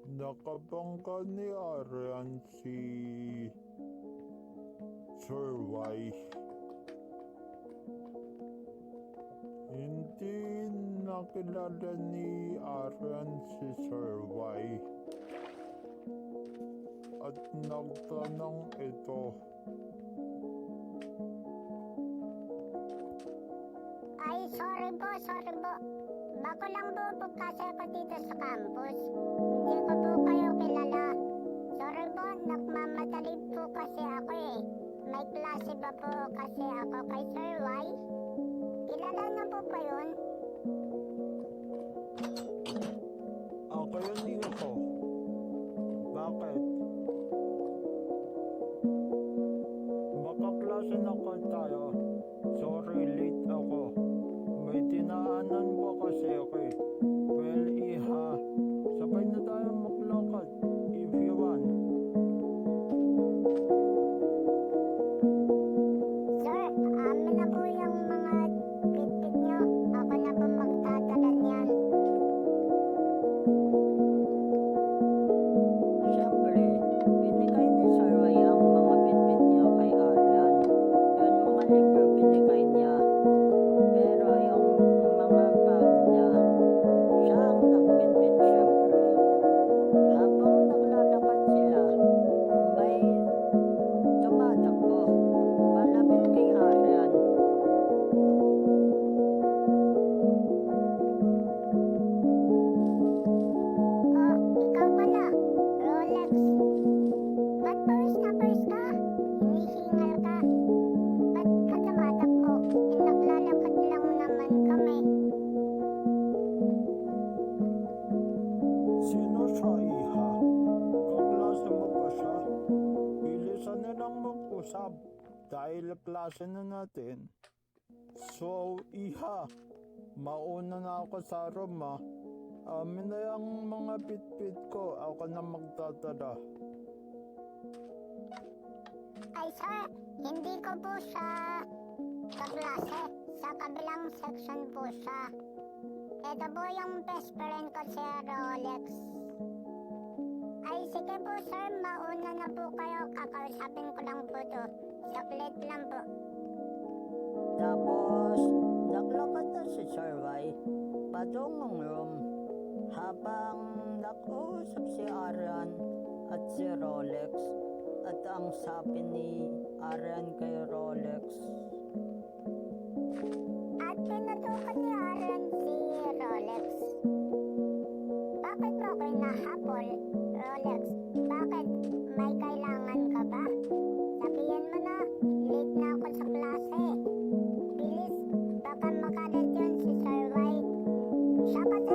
Nakabangga ni Arian si Sir Y. Hindi nakilala ni Arian si Sir Y. At nagtanong ito. Ay, sorry po. Bago lang po kasi ako dito sa campus. Hindi ko po kayo kilala. Sorry po, nagmamadali po kasi ako eh. May klase ba po kasi ako kay Sir Y? Kilala na po ba yun? Ako yun din ako. Bakit? Makaklase na ko tayo. Sorry, late ako. May dinaanan po kasi ako eh. Well, iha, sabay na tayo maglakad if you want. Sir, amin na po yung mga bitbit nyo. Ako na po magdadala niyan. Siyempre, binigay ni Sir Y ang mga bitbit niya kay Arian. Yun mga libro binigay niya. Pero yung mga bag niya, siya ang nagbitbit siyempre. Habang naglalakad sila, may tumatakbo malapit kay Arian. Oh, ikaw pala. Rolex. Ba't pawis na pawis ka? Hinihingal ka. Ba't ka tumatakbo? Naglalakad lang naman kami. Sino siya, iha? Kaklase mo ba siya? Bilisan nilang mag-usap dahil klase na natin. So, iha, mauna na ako sa room ha. Amin na yung mga bitbit ko, ako na magdadala. Ay sir, hindi ko po siya kaklase. Sa kabilang section po siya. Ito po yung best friend ko si Rolex. Ay sige po sir, mauna na po kayo. Kakausapin ko lang po to. Saglit lang po. Tapos, naglakad na si Sir Y patungong room habang nag-uusap si Arian at si Rolex at ang sabi ni Arian kay Rolex. At tinutukan ni Aaron si Rolex. Bakit mo ko nahabol, Rolex? Bakit? May kailangan ka ba? Sabihin mo na, late na ako sa klase. Bilis, baka makalat yun si Sir Y. Siya kasi